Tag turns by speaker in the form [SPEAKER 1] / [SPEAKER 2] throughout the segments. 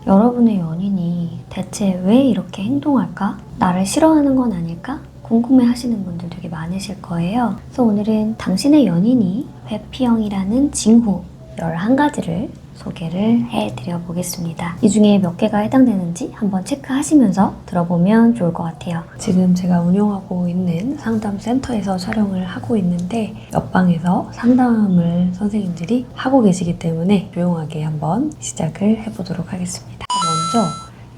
[SPEAKER 1] 여러분의 연인이 대체 왜 이렇게 행동할까? 나를 싫어하는 건 아닐까? 궁금해 하시는 분들 되게 많으실 거예요. 그래서 오늘은 당신의 연인이 회피형이라는 징후 11가지를 소개를 해드려 보겠습니다. 이 중에 몇 개가 해당되는지 한번 체크하시면서 들어보면 좋을 것 같아요. 지금 제가 운영하고 있는 상담센터에서 촬영을 하고 있는데 옆방에서 상담을 선생님들이 하고 계시기 때문에 조용하게 한번 시작을 해보도록 하겠습니다. 먼저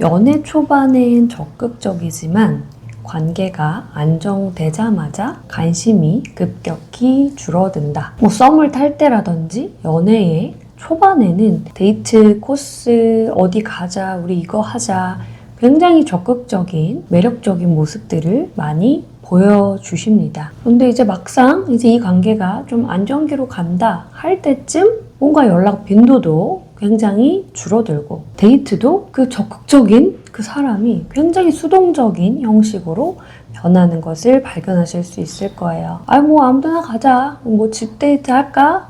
[SPEAKER 1] 연애 초반엔 적극적이지만 관계가 안정되자마자 관심이 급격히 줄어든다. 썸을 탈 때라든지 연애의 초반에는 데이트 코스 어디 가자 우리 이거 하자 굉장히 적극적인 매력적인 모습들을 많이 보여주십니다. 그런데 이제 막상 이 관계가 좀 안정기로 간다 할 때쯤 뭔가 연락 빈도도 굉장히 줄어들고 데이트도 그 적극적인 그 사람이 굉장히 수동적인 형식으로 변하는 것을 발견하실 수 있을 거예요. 아무데나 가자. 집 데이트 할까?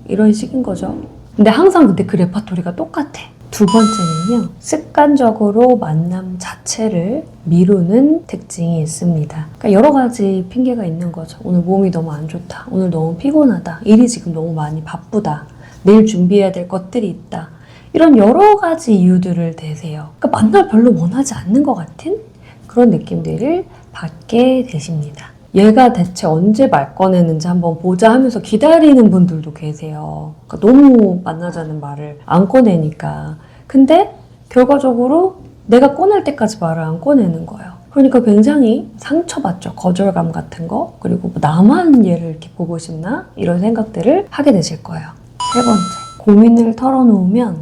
[SPEAKER 1] 이런 식인 거죠. 근데 항상 근데 그 레파토리가 똑같아. 두 번째는요. 습관적으로 만남 자체를 미루는 특징이 있습니다. 그러니까 여러 가지 핑계가 있는 거죠. 오늘 몸이 너무 안 좋다. 오늘 너무 피곤하다. 일이 지금 너무 많이 바쁘다. 내일 준비해야 될 것들이 있다. 이런 여러 가지 이유들을 대세요. 그러니까 만날 별로 원하지 않는 것 같은 그런 느낌들을 받게 되십니다. 얘가 대체 언제 말 꺼내는지 한번 보자 하면서 기다리는 분들도 계세요. 그러니까 너무 만나자는 말을 안 꺼내니까. 근데 결과적으로 내가 꺼낼 때까지 말을 안 꺼내는 거예요. 그러니까 굉장히 상처받죠. 거절감 같은 거. 그리고 나만 얘를 이렇게 보고 싶나? 이런 생각들을 하게 되실 거예요. 세 번째, 고민을 털어놓으면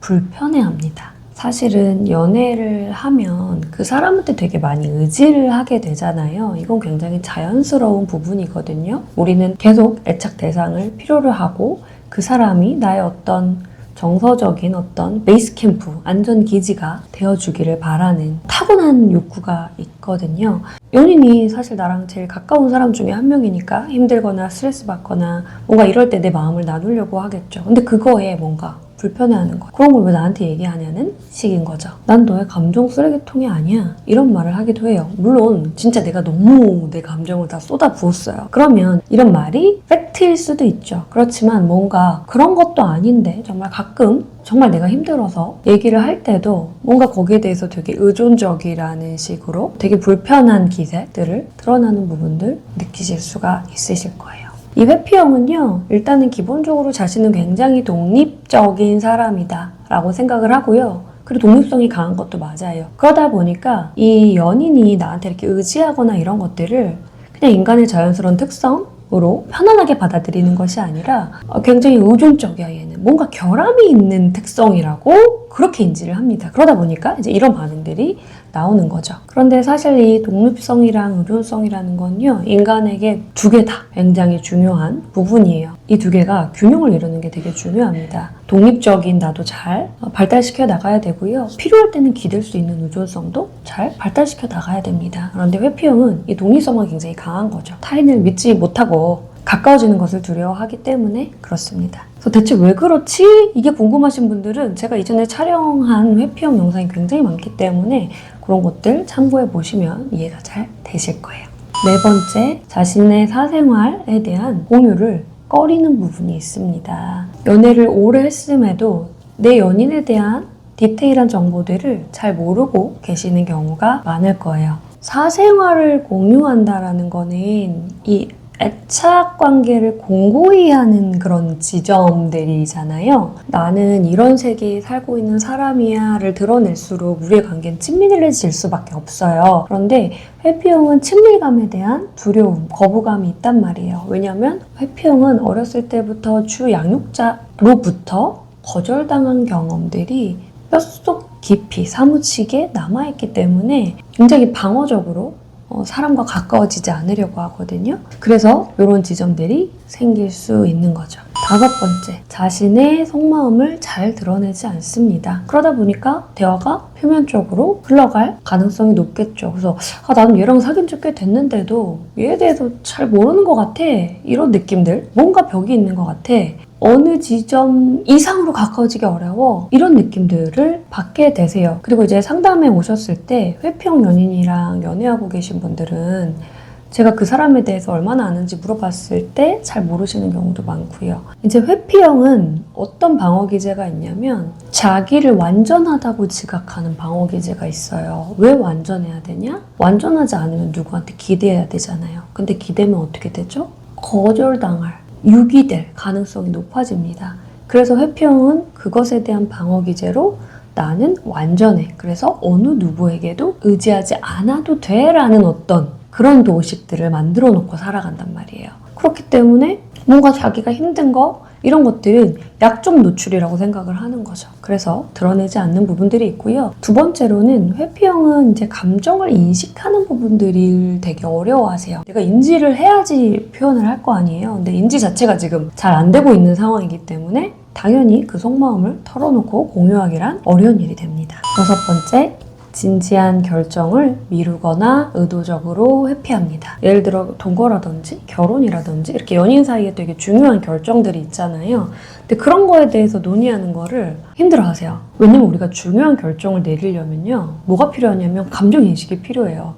[SPEAKER 1] 불편해합니다. 사실은 연애를 하면 그 사람한테 되게 많이 의지를 하게 되잖아요. 이건 굉장히 자연스러운 부분이거든요. 우리는 계속 애착 대상을 필요로 하고 그 사람이 나의 어떤 정서적인 어떤 베이스 캠프, 안전기지가 되어주기를 바라는 타고난 욕구가 있거든요. 연인이 사실 나랑 제일 가까운 사람 중에 한 명이니까 힘들거나 스트레스 받거나 뭔가 이럴 때 내 마음을 나누려고 하겠죠. 근데 그거에 뭔가 불편해하는 거야. 그런 걸 왜 나한테 얘기하냐는 식인 거죠. 난 너의 감정 쓰레기통이 아니야. 이런 말을 하기도 해요. 물론 진짜 내가 너무 내 감정을 다 쏟아 부었어요. 그러면 이런 말이 팩트일 수도 있죠. 그렇지만 뭔가 그런 것도 아닌데 정말 가끔 정말 내가 힘들어서 얘기를 할 때도 뭔가 거기에 대해서 되게 의존적이라는 식으로 되게 불편한 기색들을 드러나는 부분들 느끼실 수가 있으실 거예요. 이 회피형은요, 일단은 기본적으로 자신은 굉장히 독립적인 사람이다 라고 생각을 하고요. 그리고 독립성이 강한 것도 맞아요. 그러다 보니까 이 연인이 나한테 이렇게 의지하거나 이런 것들을 그냥 인간의 자연스러운 특성으로 편안하게 받아들이는 것이 아니라 굉장히 의존적이야, 얘는. 뭔가 결함이 있는 특성이라고 그렇게 인지를 합니다. 그러다 보니까 이제 이런 반응들이 나오는 거죠. 그런데 사실 이 독립성이랑 의존성이라는 건요, 인간에게 두 개 다 굉장히 중요한 부분이에요. 이 두 개가 균형을 이루는 게 되게 중요합니다. 독립적인 나도 잘 발달시켜 나가야 되고요. 필요할 때는 기댈 수 있는 의존성도 잘 발달시켜 나가야 됩니다. 그런데 회피형은 이 독립성은 굉장히 강한 거죠. 타인을 믿지 못하고 가까워지는 것을 두려워하기 때문에 그렇습니다. 그래서 대체 왜 그렇지? 이게 궁금하신 분들은 제가 이전에 촬영한 회피형 영상이 굉장히 많기 때문에 그런 것들 참고해 보시면 이해가 잘 되실 거예요. 네 번째, 자신의 사생활에 대한 공유를 꺼리는 부분이 있습니다. 연애를 오래 했음에도 내 연인에 대한 디테일한 정보들을 잘 모르고 계시는 경우가 많을 거예요. 사생활을 공유한다라는 거는 이 애착 관계를 공고히 하는 그런 지점들이잖아요. 나는 이런 세계에 살고 있는 사람이야를 드러낼수록 우리의 관계는 친밀해질 수밖에 없어요. 그런데 회피형은 친밀감에 대한 두려움, 거부감이 있단 말이에요. 왜냐하면 회피형은 어렸을 때부터 주 양육자로부터 거절당한 경험들이 뼛속 깊이 사무치게 남아있기 때문에 굉장히 방어적으로 사람과 가까워지지 않으려고 하거든요. 그래서 이런 지점들이 생길 수 있는 거죠. 다섯 번째, 자신의 속마음을 잘 드러내지 않습니다. 그러다 보니까 대화가 표면적으로 흘러갈 가능성이 높겠죠. 그래서 나는 얘랑 사귄 지 꽤 됐는데도 얘에 대해서 잘 모르는 것 같아. 이런 느낌들, 뭔가 벽이 있는 것 같아.
[SPEAKER 2] 어느 지점 이상으로 가까워지기 어려워. 이런 느낌들을 받게 되세요. 그리고 이제 상담에 오셨을 때 회피형 연인이랑 연애하고 계신 분들은 제가 그 사람에 대해서 얼마나 아는지 물어봤을 때 잘 모르시는 경우도 많고요. 이제 회피형은 어떤 방어기제가 있냐면 자기를 완전하다고 지각하는 방어기제가 있어요. 왜 완전해야 되냐? 완전하지 않으면 누구한테 기대해야 되잖아요. 근데 기대면 어떻게 되죠? 거절당할, 유기될 가능성이 높아집니다. 그래서 회피형은 그것에 대한 방어기제로 나는 완전해. 그래서 어느 누구에게도 의지하지 않아도 돼 라는 어떤 그런 도식들을 만들어 놓고 살아간단 말이에요. 그렇기 때문에 뭔가 자기가 힘든 거 이런 것들은 약점 노출이라고 생각을 하는 거죠. 그래서 드러내지 않는 부분들이 있고요. 두 번째로는 회피형은 이제 감정을 인식하는 부분들을 되게 어려워하세요. 내가 인지를 해야지 표현을 할 거 아니에요. 근데 인지 자체가 지금 잘 안 되고 있는 상황이기 때문에 당연히 그 속마음을 털어놓고 공유하기란 어려운 일이 됩니다. 여섯 번째, 진지한 결정을 미루거나 의도적으로 회피합니다. 예를 들어 동거라든지 결혼이라든지 이렇게 연인 사이에 되게 중요한 결정들이 있잖아요. 근데 그런 거에 대해서 논의하는 거를 힘들어하세요. 왜냐면 우리가 중요한 결정을 내리려면요. 뭐가 필요하냐면 감정인식이 필요해요.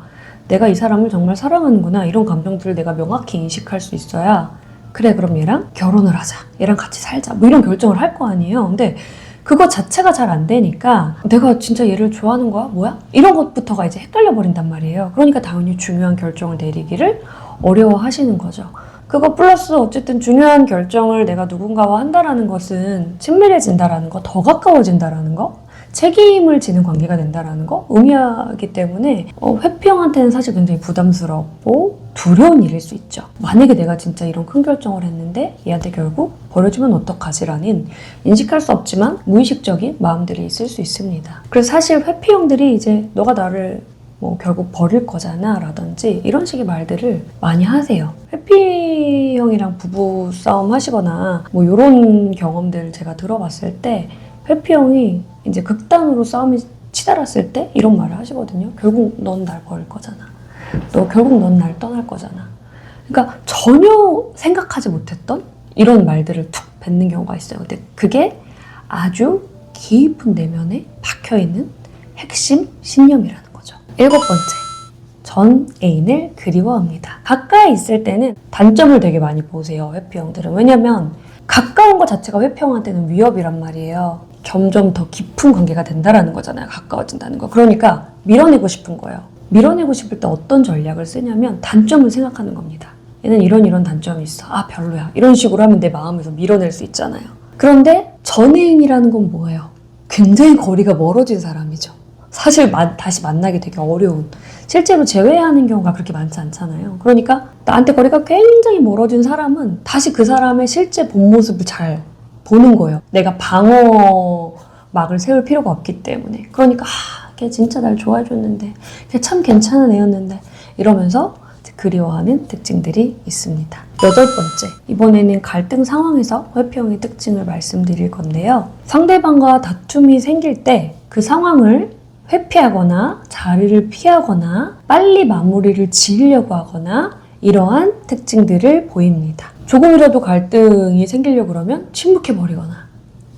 [SPEAKER 2] 내가 이 사람을 정말 사랑하는구나 이런 감정들을 내가 명확히 인식할 수 있어야 그래 그럼 얘랑 결혼을 하자. 얘랑 같이 살자. 뭐 이런 결정을 할 거 아니에요. 근데 그거 자체가 잘 안 되니까 내가 진짜 얘를 좋아하는 거야? 뭐야? 이런 것부터가 이제 헷갈려 버린단 말이에요. 그러니까 당연히 중요한 결정을 내리기를 어려워하시는 거죠. 그거 플러스 어쨌든 중요한 결정을 내가 누군가와 한다라는 것은 친밀해진다라는 거, 더 가까워진다라는 거, 책임을 지는 관계가 된다라는 거 의미하기 때문에 회피형한테는 사실 굉장히 부담스럽고 두려운 일일 수 있죠. 만약에 내가 진짜 이런 큰 결정을 했는데 얘한테 결국 버려주면 어떡하지라는 인식할 수 없지만 무의식적인 마음들이 있을 수 있습니다. 그래서 사실 회피형들이 이제 너가 나를 뭐 결국 버릴 거잖아 라든지 이런 식의 말들을 많이 하세요. 회피형이랑 부부 싸움 하시거나 뭐 이런 경험들 제가 들어봤을 때 회피형이 이제 극단으로 싸움이 치달았을 때 이런 말을 하시거든요. 결국 넌 날 버릴 거잖아. 결국 넌 날 떠날 거잖아. 그러니까 전혀 생각하지 못했던 이런 말들을 툭 뱉는 경우가 있어요. 근데 그게 아주 깊은 내면에 박혀있는 핵심 신념이라는 거죠. 일곱 번째, 전 애인을 그리워합니다. 가까이 있을 때는 단점을 되게 많이 보세요. 회피형들은. 왜냐면 가까운 것 자체가 회피형한테는 위협이란 말이에요. 점점 더 깊은 관계가 된다라는 거잖아요. 가까워진다는 거. 그러니까 밀어내고 싶은 거예요. 밀어내고 싶을 때 어떤 전략을 쓰냐면 단점을 생각하는 겁니다. 얘는 이런 단점이 있어. 아 별로야. 이런 식으로 하면 내 마음에서 밀어낼 수 있잖아요. 그런데 전애인이라는 건 뭐예요? 굉장히 거리가 멀어진 사람이죠. 사실 다시 만나기 되게 어려운. 실제로 재회하는 경우가 그렇게 많지 않잖아요. 그러니까 나한테 거리가 굉장히 멀어진 사람은 다시 그 사람의 실제 본 모습을 잘 보는 거예요. 내가 방어막을 세울 필요가 없기 때문에. 그러니까 걔 진짜 날 좋아해줬는데 걔 참 괜찮은 애였는데 이러면서 그리워하는 특징들이 있습니다. 여덟 번째, 이번에는 갈등 상황에서 회피형의 특징을 말씀드릴 건데요. 상대방과 다툼이 생길 때 그 상황을 회피하거나 자리를 피하거나 빨리 마무리를 지으려고 하거나 이러한 특징들을 보입니다. 조금이라도 갈등이 생기려고 그러면 침묵해버리거나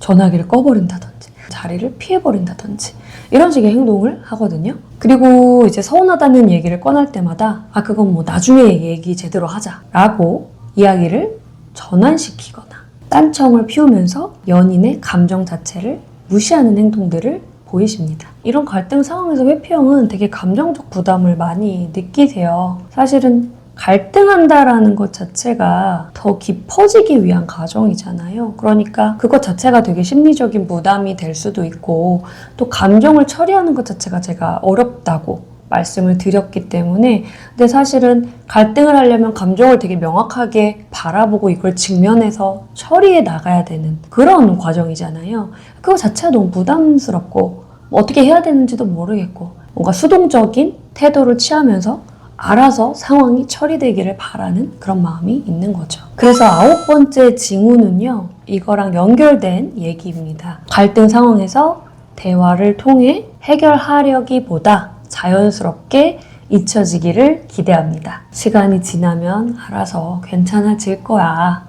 [SPEAKER 2] 전화기를 꺼버린다든지 자리를 피해버린다든지 이런 식의 행동을 하거든요. 그리고 이제 서운하다는 얘기를 꺼낼 때마다 그건 뭐 나중에 얘기 제대로 하자 라고 이야기를 전환시키거나 딴청을 피우면서 연인의 감정 자체를 무시하는 행동들을 보이십니다. 이런 갈등 상황에서 회피형은 되게 감정적 부담을 많이 느끼세요. 사실은 갈등한다라는 것 자체가 더 깊어지기 위한 과정이잖아요. 그러니까 그것 자체가 되게 심리적인 부담이 될 수도 있고 또 감정을 처리하는 것 자체가 제가 어렵다고 말씀을 드렸기 때문에 근데 사실은 갈등을 하려면 감정을 되게 명확하게 바라보고 이걸 직면해서 처리해 나가야 되는 그런 과정이잖아요. 그거 자체가 너무 부담스럽고 어떻게 해야 되는지도 모르겠고 뭔가 수동적인 태도를 취하면서 알아서 상황이 처리되기를 바라는 그런 마음이 있는 거죠. 그래서 아홉 번째 징후는요. 이거랑 연결된 얘기입니다. 갈등 상황에서 대화를 통해 해결하려기보다 자연스럽게 잊혀지기를 기대합니다. 시간이 지나면 알아서 괜찮아질 거야.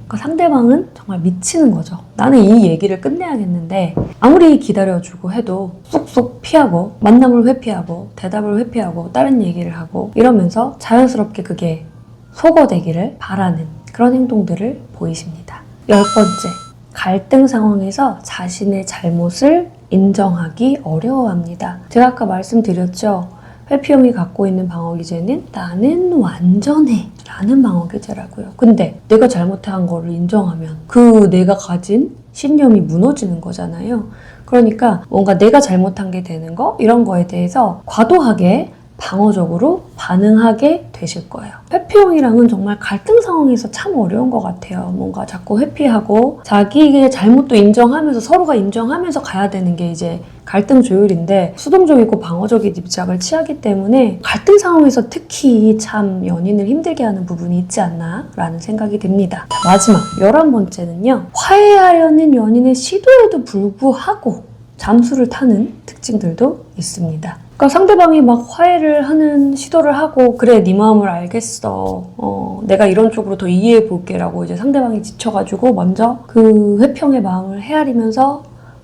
[SPEAKER 2] 그러니까 상대방은 정말 미치는 거죠. 나는 이 얘기를 끝내야겠는데 아무리 기다려주고 해도 쏙쏙 피하고 만남을 회피하고 대답을 회피하고 다른 얘기를 하고 이러면서 자연스럽게 그게 소거되기를 바라는 그런 행동들을 보이십니다. 10번째, 갈등 상황에서 자신의 잘못을 인정하기 어려워합니다. 제가 아까 말씀드렸죠. 회피형이 갖고 있는 방어 기제는 나는 완전해 라는 방어 기제라고요. 근데 내가 잘못한 거를 인정하면 그 내가 가진 신념이 무너지는 거잖아요. 그러니까 뭔가 내가 잘못한 게 되는 거 이런 거에 대해서 과도하게 방어적으로 반응하게 되실 거예요. 회피형이랑은 정말 갈등 상황에서 참 어려운 것 같아요. 뭔가 자꾸 회피하고 자기의 잘못도 인정하면서 서로가 인정하면서 가야 되는 게 이제 갈등 조율인데 수동적이고 방어적인 입장을 취하기 때문에 갈등 상황에서 특히 참 연인을 힘들게 하는 부분이 있지 않나 라는 생각이 듭니다. 자, 마지막 11번째는요. 화해하려는 연인의 시도에도 불구하고 잠수를 타는 특징들도 있습니다. 그러니까 상대방이 막 화해를 하는 시도를 하고 그래 네 마음을 알겠어 내가 이런 쪽으로 더 이해해 볼게 라고 이제 상대방이 지쳐가지고 먼저 그 회평의 마음을 헤아리면서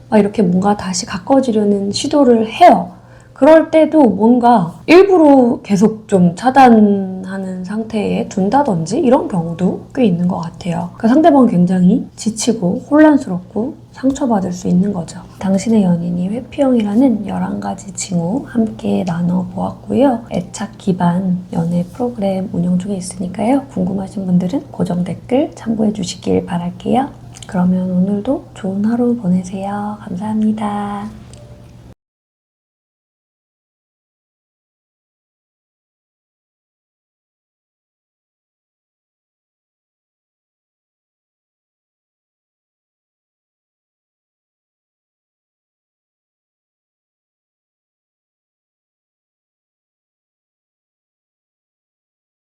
[SPEAKER 2] 막 이렇게 뭔가 다시 가까워지려는 시도를 해요. 그럴 때도 뭔가 일부러 계속 좀 차단하는 상태에 둔다든지 이런 경우도 꽤 있는 것 같아요. 그러니까 상대방은 굉장히 지치고 혼란스럽고 상처받을 수 있는 거죠. 당신의 연인이 회피형이라는 11가지 징후 함께 나눠보았고요. 애착 기반 연애 프로그램 운영 중에 있으니까요. 궁금하신 분들은 고정 댓글 참고해 주시길 바랄게요. 그러면 오늘도 좋은 하루 보내세요. 감사합니다.